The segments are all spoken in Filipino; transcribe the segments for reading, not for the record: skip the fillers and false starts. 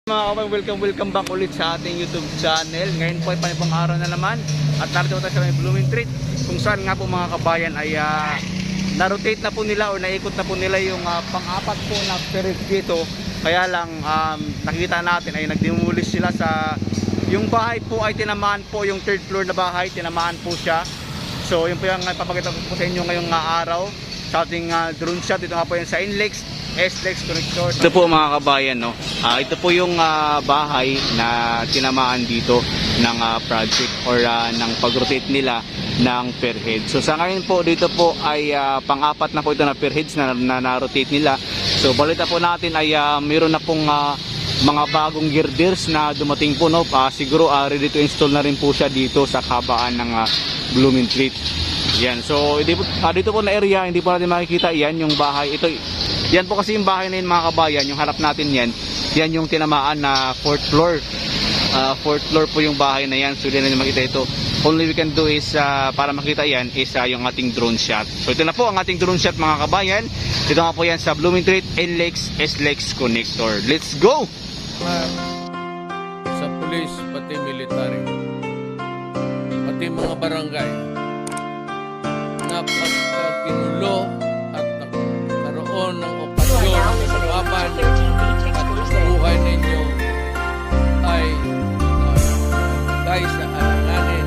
Mga kapag welcome back ulit sa ating YouTube channel. Ngayon po ay panibang araw na naman at narito tayo sa may Blooming Treat, kung saan nga po mga kabayan ay na-rotate na po nila o naikot na po nila yung pang-apat po na perif dito. Kaya lang nakikita natin ay nagdemolish sila sa yung bahay po ay tinamaan po, yung third floor na bahay tinamaan po siya. So yun po yung papakita ko po sa inyo ngayong araw sa ating drone shot. Dito nga po yan sa NLEX SLEX connector. Ito po mga kabayan, no? Ito po yung bahay na tinamaan dito ng project or ng pag-rotate nila ng per head. So sa ngayon po dito po ay pang-apat na po ito na per heads na na-rotate nila. So balita po natin ay mayroon na pong mga bagong girders na dumating po, no? Siguro ready to install na rin po siya dito sa kabaan ng Blooming Treat. Yan. So dito po na area hindi po natin makikita yan yung bahay. Yan po kasi yung bahay na yun mga kabayan, yung harap natin yan yung tinamaan na 4th floor. 4th floor po yung bahay na yan, so hindi natin makita ito. Only we can do is, para makita yan, is yung ating drone shot. So ito na po ang ating drone shot mga kabayan. Ito nga po yan sa Blooming Treat NLEX SLEX connector. Let's go! Sa pulis, pati military, pati mga barangay, napagkaginulo at nagkaroon ng okasyon sa laban at buhay ninyo ay guys na alanganin.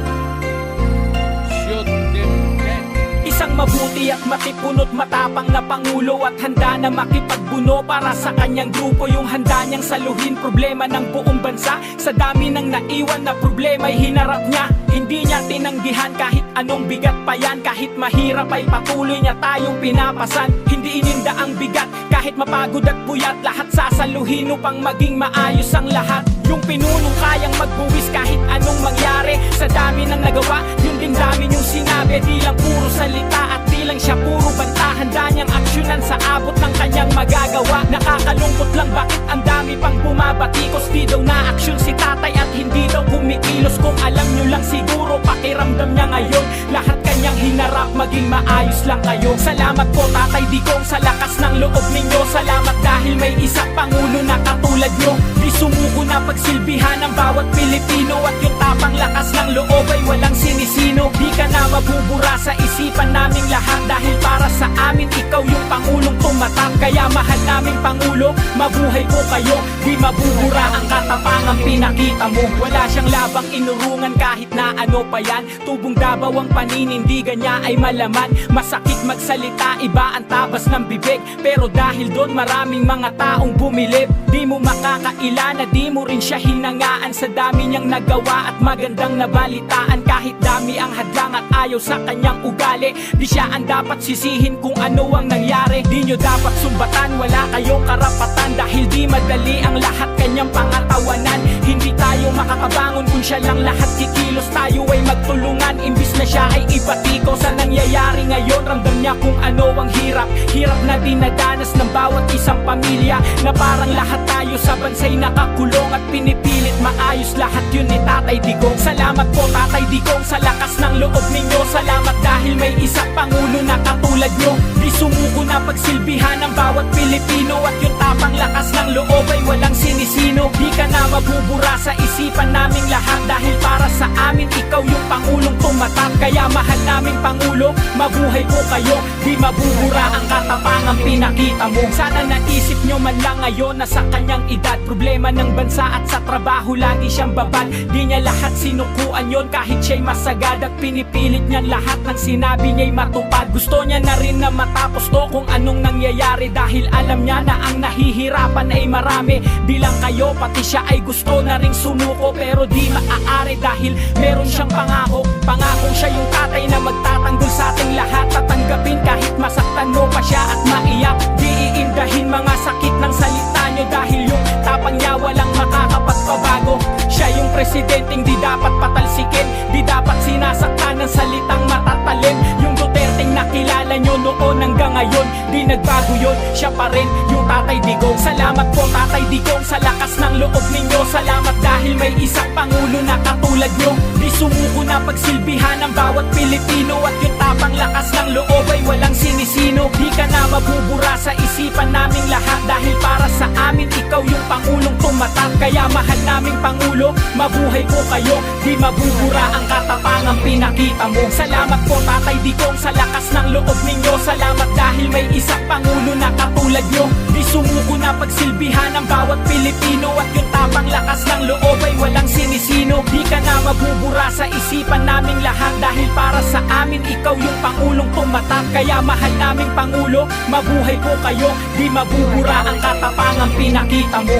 Shoot them dead. Isang mabuti at matipunot matapang na pangulo at handa na makipagbuno para sa kanyang grupo. Yung handa niyang saluhin problema ng buong bansa. Sa dami ng naiwan na problema ay hinarap niya. Hindi niya tinanggihan kahit anong bigat pa yan. Kahit mahirap ay patuloy niya tayong pinapasan. Hindi ininda ang bigat kahit mapagod at puyat. Lahat sasaluhin upang maging maayos ang lahat. Yung pinunong kayang magbuwis kahit anong mangyari. Sa dami ng nagawa, yun din dami niyong sinabi. Di lang puro salita at di lang siya puro banta. Handa niyang aksyonan sa abot ng kanyang magagawa. Nakakalungkot lang bakit ang dami pang bumabatikos. Di daw na aksyon si tatay at hindi daw kumikilos. Kung alam niyo lang siguro pakiramdam niya ngayon. Lahat kanyang hinarap maging maayos lang kayo. Salamat po Tatay Digong sa lakas ng loob ninyo. Salamat dahil may isang pangulo na katulad nyo. Di sumuko na pagsilbihan ng bawat Pilipino. At yung tapang lakas ng loob ay walang sinisino. Di ka na mabubura sa isipan naming lahat. Dahil para sa amin ikaw yung pangulong tumatak. Kaya mahal naming pangulo, mabuhay po kayo. Di mabubura ang katapangang pinakita mo. Wala siyang labang inurungan kahit na ano pa yan. Tubong Davao ang paninindigan niya ay malaman. Masakit magsalita, iba ang tabas ng bibig. Pero dahil doon maraming mga taong bumilib. Di mo makakaila na di mo rin siya hinangaan. Sa dami niyang nagawa at magandang nabalitaan. Kahit dami ang hadlang at ayaw sa kanyang ugali. Di siya ang dapat sisihin kung ano ang nangyari. Di nyo dapat sumbatan, wala kayong karapatan. Dahil di madali ang lahat kanyang pangatawanan. Hindi tayo makakabangon kung siya lang lahat kikilos. Tayo ay magtulungan imbis na siya ay ibatiko. Sa nangyayari ngayon ramdam niya kung ano ang hirap. Hirap na dinadanas ng bawat isang pamilya. Na parang lahat tayo sa bansay nakakulong. At pinipilit maayos lahat yun ni Tatay Digong. Salamat po Tatay Digong sa lakas ng loob ninyo. Salamat dahil may isang pangulo na katulad nyo. Di sumuko na pagsilbihan ng bawat Pilipino. At yung tapang lakas ng loob ay walang sinisino. Di ka na mabubura sa isipan naming lahat. Dahil para sa amin ikaw yung pangulong tumatak. Kaya mahal naming pangulo, mabuhay po kayo. Di mabubura ang katapangang pinakita mo. Sana naisip nyo man lang ngayon na sa kanyang edad problema ng bansa at sa trabaho lagi siyang babad. Di niya lahat sinukuan yon kahit siya'y masagad. At pinipilit niyang lahat ng sinabi niya'y matupad. Gusto niya na rin na matapos to kung anong nangyayari. Dahil alam niya na ang nahihirapan ay marami. Di lang kayo pati siya ay gusto na ring sumuko. Pero di maaari dahil meron siyang pangako. Pangakong siya yung tatay na magtatanggol sa ating lahat. Tatanggapin kahit masaktan mo pa siya at maiyak. Di iindahin mga sakit ng salita niyo. Dahil yung tapang niya walang makakapagpabago. Siya yung presidenteng di dapat patalsikin. Di dapat sinasaktan ng salitang matatalim. Yung Duterteng nakilala nyo noon hanggang ngayon. Di nagbago yun, siya pa rin yung Tatay Digong. Salamat po Tatay Digong sa lakas ng loob ninyo. Salamat dahil may isang Pangulo na katulad nyo. Di sumuko na pagsilbihan ng bawat Pilipino, at yung tapang lakas ng loob ay walang sinisino. Di ka na mabubura sa isipan naming lahat, dahil para sa amin ikaw yung Pangulong tumatak. Kaya mahal naming Pangulo, mabuhay po kayo, di mabubura ang katapangang pinakita mo. Salamat po Tatay Digong sa lakas ng loob ninyo. Salamat dahil may isang Pangulo na katulad nyo. Di sumuko na pagsilbihan ng bawat Pilipino, at yung tapang lakas ng loob ay walang sinisino. Di ka na mabubura sa isipan naming lahat, dahil para sa amin ikaw yung Pangulong tumatak. Kaya mahal naming Pangulo, mabuhay po kayo, di mabubura ang katapangang pinakita mo.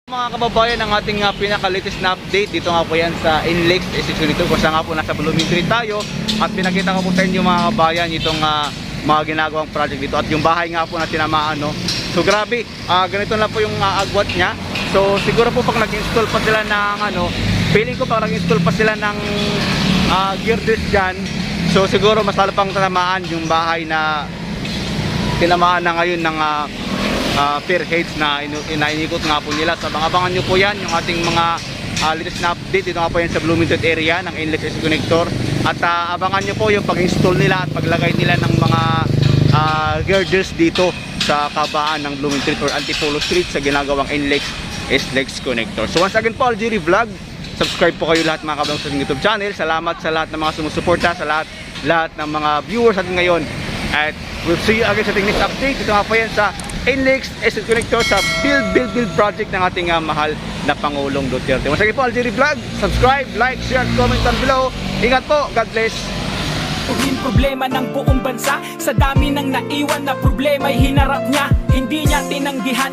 Mga kababayan, ang ating pinaka-latest na update dito nga po yan sa NLEX SX22, kung saan nga po nasa Blooming Street tayo, at pinakita ko po sa inyo mga kababayan itong mga ginagawang project dito, at yung bahay nga po na tinamaan, no? So grabe, ganito lang po yung agwat niya. So siguro po pag nag-install pa sila ng feeling ko pag nag-install pa sila ng girders dyan, so siguro mas lalo pang tinamaan yung bahay na tinamaan na ngayon ng per heads na inikot nga po nila. So abangan nyo po yan, yung ating mga latest na update dito nga po yan sa Blooming Street area ng NLEX SX Connector. At abangan nyo po yung pag-install nila at paglagay nila ng mga girders dito sa kabaan ng Blooming Street or Antipolo Street sa ginagawang NLEX SX Connector. So once again po, Algeria Vlog, subscribe po kayo lahat mga kablog sa YouTube channel. Salamat sa lahat ng mga sumusuporta, sa lahat ng mga viewers natin ngayon. At we'll see you again sa ating next update. Ito nga po yan sa NLEX SX Connector sa build project ng ating mahal na Pangulong Duterte. Once again po, Algeria Vlog, subscribe, like, share, comment down below. Ingat po, God bless. Problema ng buong bansa, sa dami ng naiwan na problema ay hinarap niya, hindi niya tinanggihan